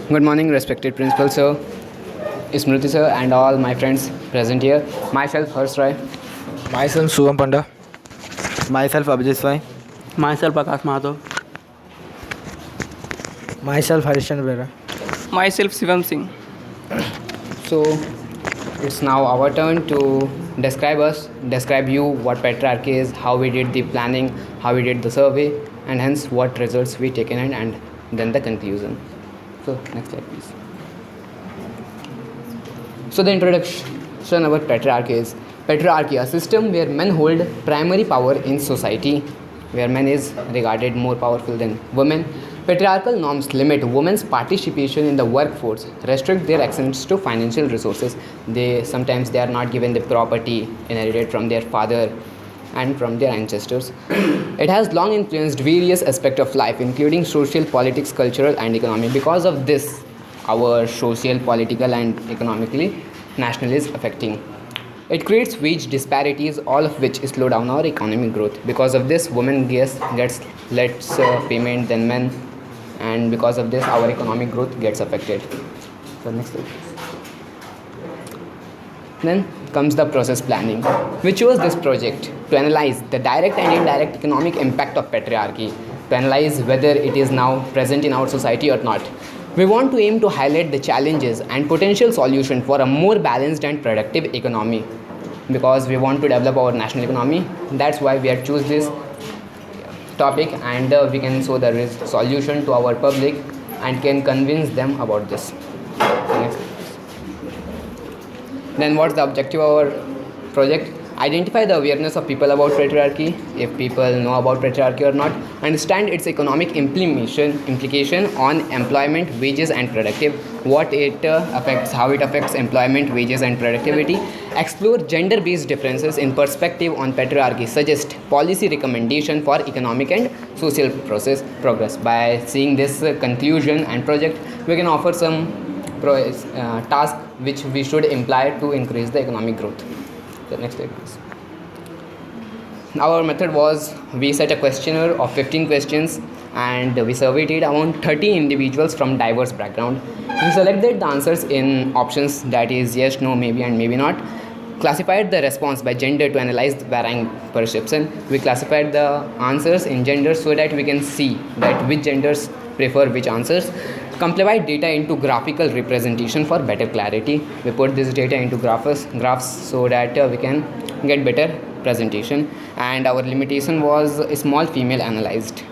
Good morning, respected principal sir, Smriti sir, and all my friends present here. Myself, Harish Rai. Myself Subham Panda. Myself, Abhijit Swain. Myself Akash Mahato. Myself Harish Behera. Myself Shivam Singh. So, it's now our turn to describe you what patriarchy is, how we did the planning, how we did the survey, and hence what results we taken in, and then the conclusion. So, next slide, please. So, the introduction about patriarchy is patriarchy, a system where men hold primary power in society, where men is regarded more powerful than women. Patriarchal norms limit women's participation in the workforce, restrict their access to financial resources. Sometimes they are not given the property inherited from their father and from their ancestors. It has long influenced various aspects of life, including social, politics, cultural, and economic. Because of this, our social, political, and economically national is affecting. It creates wage disparities, all of which slow down our economic growth. Because of this, women gets less payment than men, and because of this, our economic growth gets affected. So next slide, please. Then comes the process planning. We chose this project to analyze the direct and indirect economic impact of patriarchy, to analyze whether it is now present in our society or not. We want to aim to highlight the challenges and potential solution for a more balanced and productive economy, because we want to develop our national economy. That's why we have choose this topic, and we can show the solution to our public and can convince them about this. Next. Then what's the objective of our project? Identify the awareness of people about patriarchy, if people know about patriarchy or not, understand its economic implication on employment, wages, and productive, what it affects, how it affects employment, wages, and productivity, explore gender-based differences in perspective on patriarchy, suggest policy recommendation for economic and social progress. By seeing this conclusion and project, we can offer some task which we should imply to increase the economic growth. The next slide, please. Our method was, we set a questionnaire of 15 questions and we surveyed around 30 individuals from diverse background. We selected the answers in options, that is yes, no, maybe, and maybe not. Classified the response by gender to analyze the varying perception. We classified the answers in gender so that we can see that which genders prefer which answers. Compiled data into graphical representation for better clarity. We put this data into graphs so that we can get better presentation. And our limitation was a small female analyzed.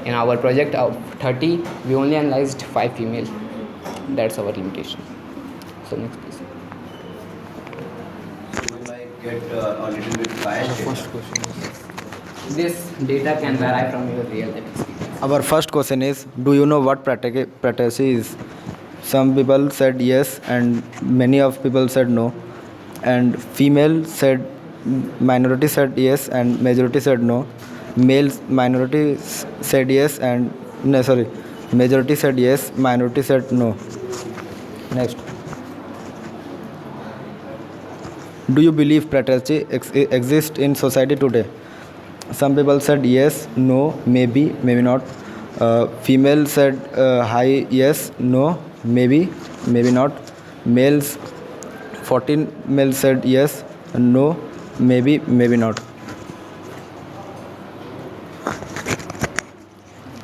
In our project of 30, we only analyzed 5 female. That's our limitation. So next, please. We might get a little bit biased. First question is, This data can vary from your real life experience. Our first question is, do you know what patriarchy is? Some people said yes, and many of people said no. And female said, minority said yes, and majority said no. Minority said yes, and no, sorry, majority said yes, minority said no. Next. Do you believe patriarchy exists in society today? Some people said yes, no, maybe, maybe not. Female said hi, yes, no, maybe, maybe not. 14 males said yes, no, maybe, maybe not.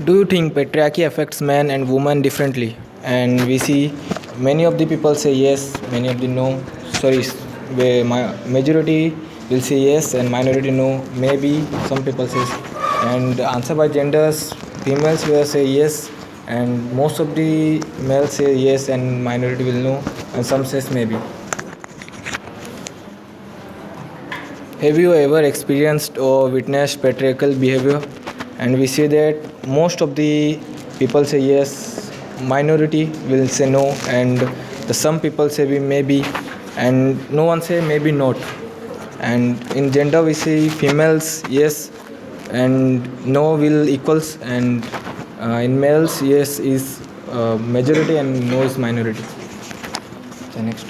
do you think patriarchy affects men and women differently? And we see many of the people say yes, many of the no. Sorry, majority will say yes and minority no, maybe, some people say. And answer by genders, females will say yes, and most of the males say yes and minority will no, and some says maybe. Have you ever experienced or witnessed patriarchal behavior? And we see that most of the people say yes, minority will say no, and some people say we maybe, and no one say maybe not. And in gender we see females yes and no will equals, and in males yes is majority and no is minority. The next.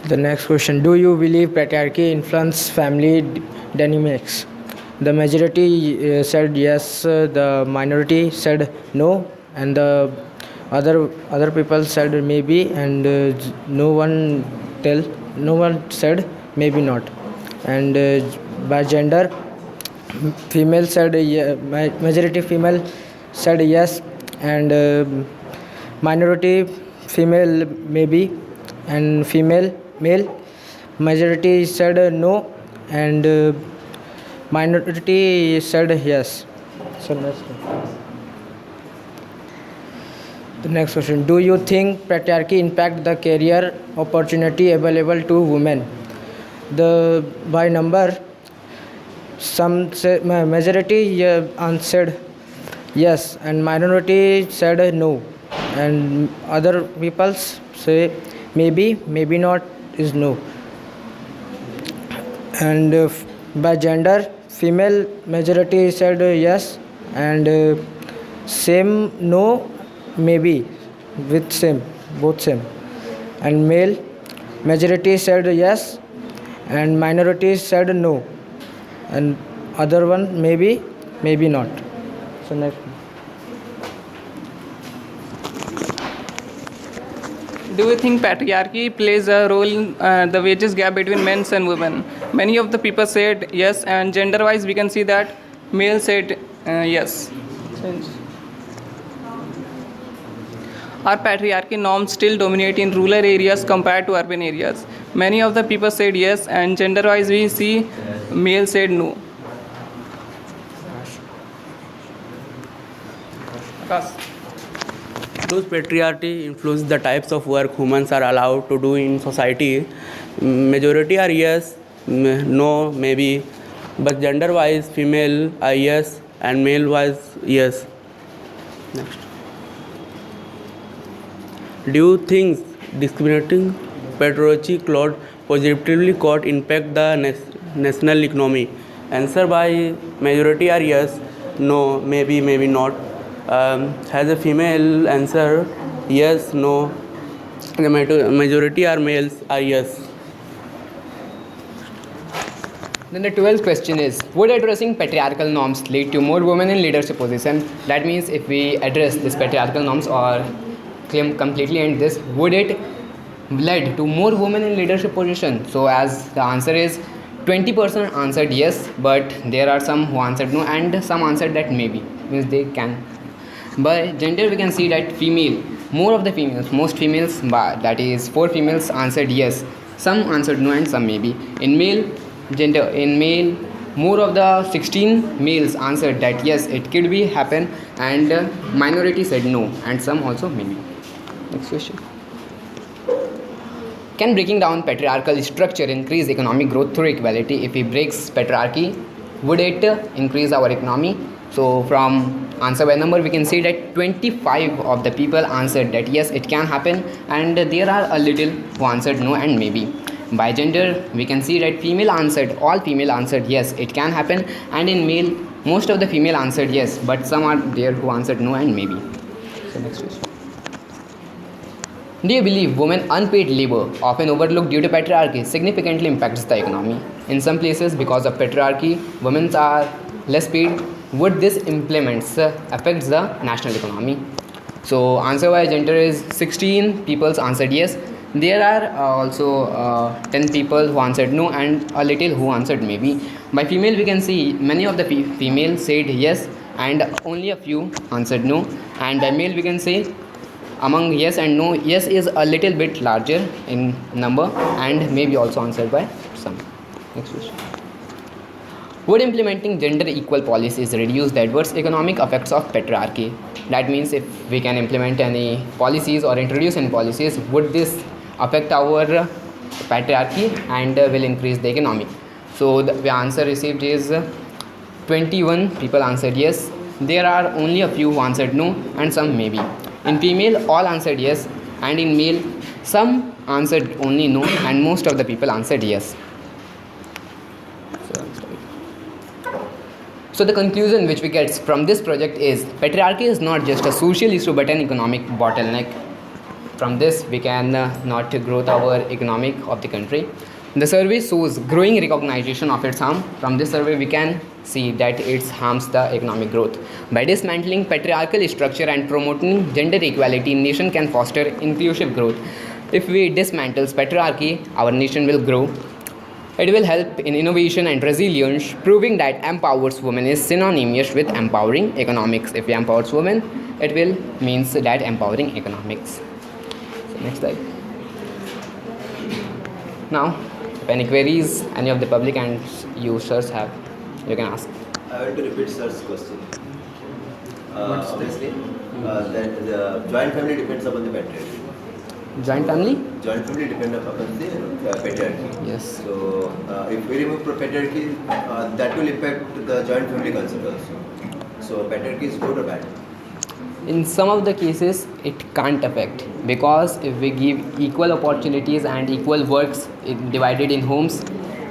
The next question, do you believe patriarchy influence family dynamics? The majority said yes, the minority said no, and the other people said maybe, and no one said maybe not. And by gender, female said majority female said yes, and minority female maybe, and female male majority said no, and minority said yes. So the next question: do you think patriarchy impact the career opportunity available to women? The by number, some say, majority answered yes, and minority said no, and other people say maybe, maybe not is no. And by gender, female majority said yes, and same no, maybe with same, both same. And male majority said yes, and minority said no, and other one maybe, maybe not. So next. Do you think patriarchy plays a role in the wages gap between men and women? Many of the people said yes, and gender-wise, we can see that male said yes. Are patriarchy norms still dominate in rural areas compared to urban areas? Many of the people said yes, and gender-wise, we see male said no. Akash. Does patriarchy influence the types of work humans are allowed to do in society? Majority are yes, no, maybe. But gender-wise, female are yes and male-wise yes. Next. Do you think discriminating patriarchy cloud positively could impact the national economy? Answer by majority are yes, no, maybe, maybe not. Has a female answer yes, no. The majority are males are yes. Then the 12th question is, would addressing patriarchal norms lead to more women in leadership position? That means if we address this patriarchal norms or claim completely end this, would it lead to more women in leadership position? So as the answer is 20% answered yes, but there are some who answered no, and some answered that maybe, means they can. By gender we can see that female, more of the females, most females, that is 4 females answered yes, some answered no, and some maybe. In male gender, in male, more of the 16 males answered that yes, it could be happen, and minority said no, and some also maybe. Next question. Can breaking down patriarchal structure increase economic growth through equality? If we breaks patriarchy, would it increase our economy? So from answer by number we can see that 25 of the people answered that yes, it can happen, and there are a little who answered no and maybe. By gender we can see that all female answered yes, it can happen, and in male most of the female answered yes, but some are there who answered no and maybe. So next question. Do you believe women unpaid labor, often overlooked due to patriarchy, significantly impacts the economy? In some places, because of patriarchy, women are less paid. Would this implements affects the national economy? So answer by gender is 16 people answered yes. There are also 10 people who answered no, and a little who answered maybe. By female we can see many of the females said yes, and only a few answered no. And by male we can say among yes and no, yes is a little bit larger in number, and maybe also answered by some. Next question. Would implementing gender equal policies reduce the adverse economic effects of patriarchy? That means if we can implement any policies or introduce any policies, would this affect our patriarchy and will increase the economy? So the answer received is 21 people answered yes. There are only a few who answered no, and some maybe. In female all answered yes, and in male some answered only no, and most of the people answered yes. So the conclusion which we get from this project is patriarchy is not just a social issue but an economic bottleneck. From this we can not grow our economic of the country. The survey shows growing recognition of its harm. From this survey, we can see that it harms the economic growth. By dismantling patriarchal structure and promoting gender equality, nation can foster inclusive growth. If we dismantle patriarchy, our nation will grow. It will help in innovation and resilience, proving that empowers women is synonymous with empowering economics. If we empower women, it will means that empowering economics. So next slide. Now, if any queries, any of the public and users have, you can ask. I want to repeat sir's question. Obviously, that the joint family depends upon the patriarchy. Joint family? Joint family depends upon the patriarchy. Yes. So, if we remove patriarchy, that will impact the joint family concept also. So, patriarchy is good or bad? In some of the cases, it can't affect, because if we give equal opportunities and equal works divided in homes,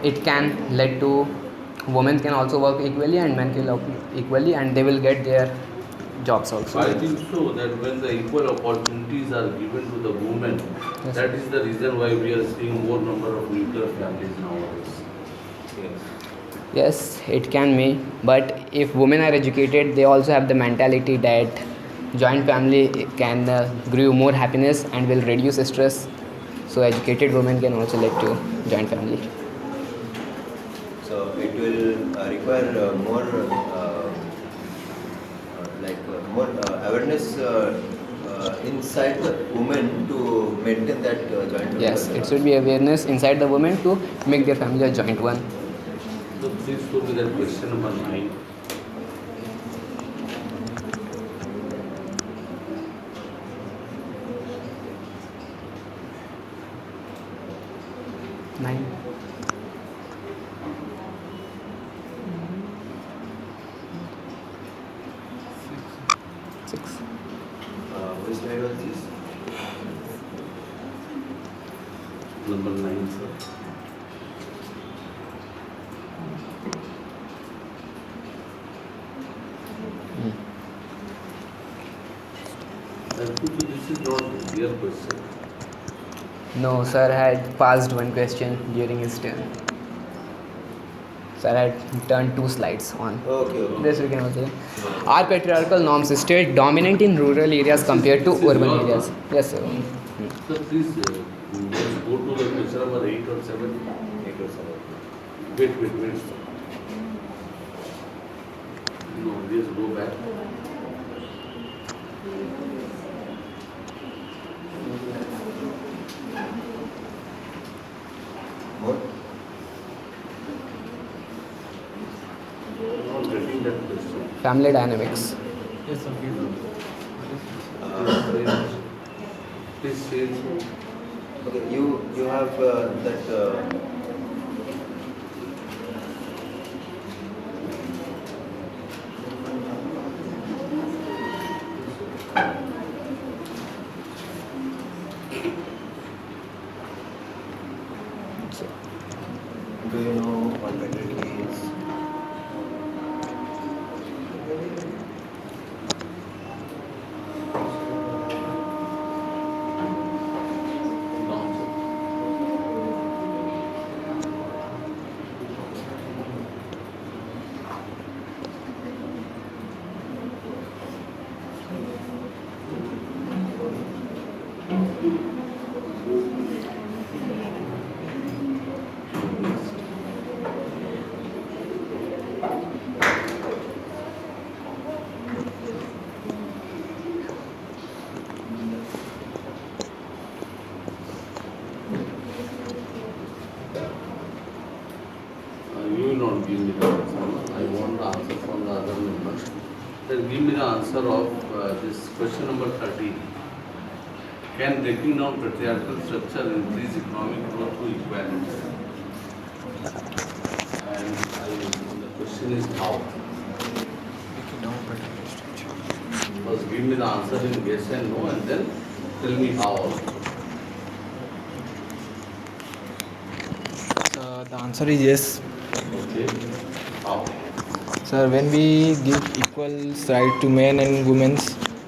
it can lead to women can also work equally and men can work equally, and they will get their jobs also. I think so, that when the equal opportunities are given to the women, Yes. that is the reason why we are seeing more number of nuclear families nowadays. Yes, it can be, but if women are educated, they also have the mentality that joint family can grow more happiness and will reduce stress. So educated women can also lead to joint family. So, it will require more awareness inside the women to maintain that joint family. Yes, it should be awareness inside the women to make their family a joint one. So please go to that question number 9. Nine. Six. Which slide was this? Number 9, sir. Actually, this is not a clear question. No, sir had passed one question during his turn. Sir had turned 2 slides on. Okay. This we can also. Are patriarchal norms still dominant in rural areas compared to urban areas? Yes, sir. So please let's go to the question number 8 or 7. 8 or 7. Wait. No, let's go back. More? I'm not getting that question. Family dynamics. Please say it. Okay, you have that. Do you know what patriarchy is? You will not give me the answer. I want the answer from the other members. Then give me the answer of this question number 13. Can breaking down patriarchal structure increase economic growth through equality? And the question is how? First give me the answer in yes and no, and then tell me how also. The answer is yes. Okay. How? Sir, when we give equal right to men and women,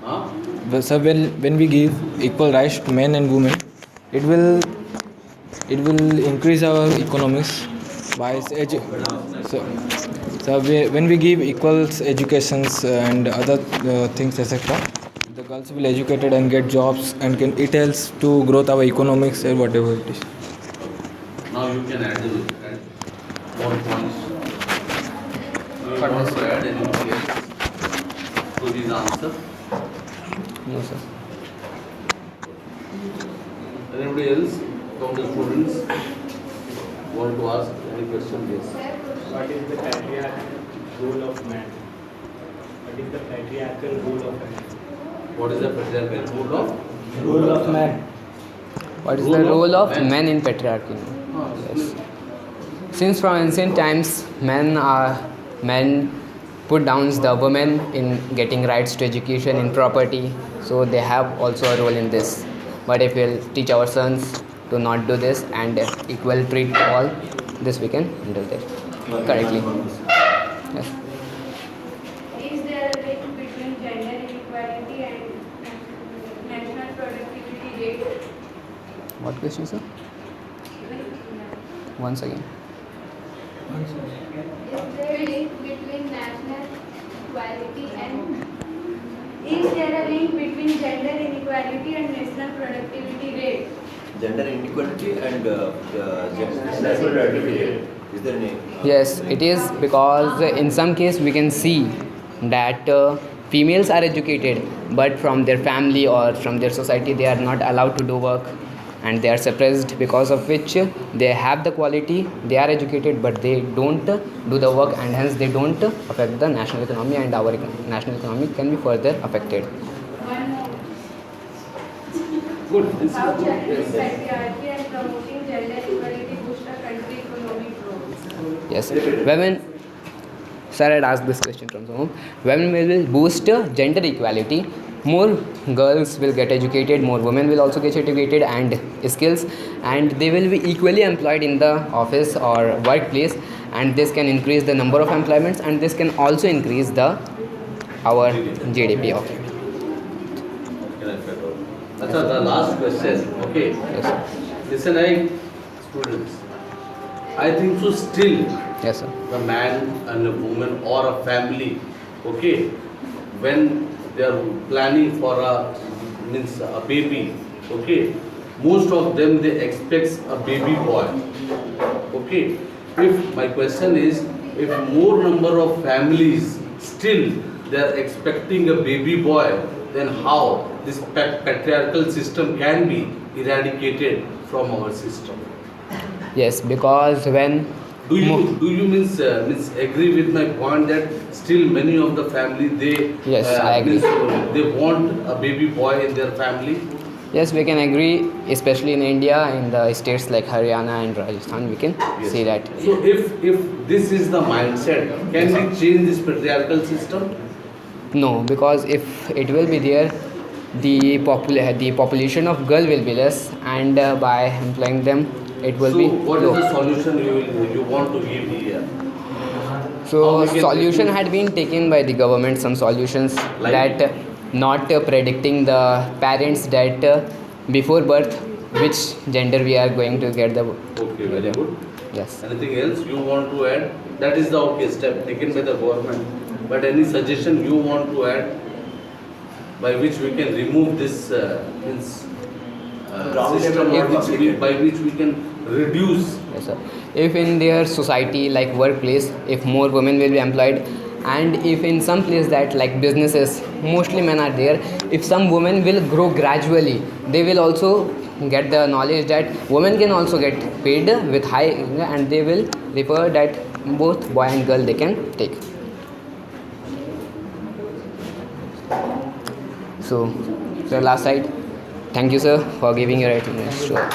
Huh? sir, when we give equal rights to men and women, it will it will increase our economics by so, when we give equals educations and other things etc., the girls will educated and get jobs and it helps to growth our economics or whatever it is. Now you can add more points. Do you want to add anything else to this answer? No, sir. Anybody else from the students want to ask any question? Yes. What is the patriarchal role of man? What is the patriarchal role of man? What is the patriarchal role of? Role of man. What is the role of men in patriarchy? Yes. Since from ancient times, men put down the women in getting rights to education, in property, so they have also a role in this. But if we'll teach our sons to not do this and equal treat all, this we can handle it correctly. Yes. Is there a link between gender inequality and national productivity rate? What question, sir? Once again. Is there a link between national equality and is there a link between gender inequality and national productivity rate? Gender inequality and national productivity rate. Is there any? Yes, it is, because in some case we can see that females are educated, but from their family or from their society they are not allowed to do work, and they are suppressed, because of which they have the quality, they are educated, but they don't do the work, and hence they don't affect the national economy, and our national economy can be further affected. One more. Good. How Chinese patriarchy and promoting gender equality boost a country economic growth? Yes, women. Sir had asked this question from someone. Women will boost gender equality. More girls will get educated, more women will also get educated and skills, and they will be equally employed in the office or workplace, and this can increase the number of employments, and this can also increase our GDP of it. That's the last question. Okay. Yes. Listen, students. I think so still Yes, sir. the man and a woman or a family, okay, when they are planning for a baby, okay, most of them they expect a baby boy, okay. If my question is, if more number of families still they are expecting a baby boy, then how this patriarchal system can be eradicated from our system? Yes, because when Do you means agree with my point that still many of the family they Yes, I agree. they want a baby boy in their family? Yes, we can agree, especially in India, in the states like Haryana and Rajasthan, we can Yes. see that. So if this is the mindset, can we change this patriarchal system? No, because if it will be there, the population of girl will be less, and by employing them, it will So be what low. is the solution you want to give here? So How we can solution reduce- had been taken by the government, some solutions Like? that not predicting the parents that before birth which gender we are going to get the. Okay, very good. Yes. Anything else you want to add? That is the okay step taken by the government. But any suggestion you want to add by which we can remove this system by which we can reduce? Yes, sir. If in their society like workplace, if more women will be employed, and if in some place that like businesses mostly men are there, if some women will grow gradually, they will also get the knowledge that women can also get paid with high, and they will refer that both boy and girl they can take. So last side, thank you sir for giving your attendance. Sure.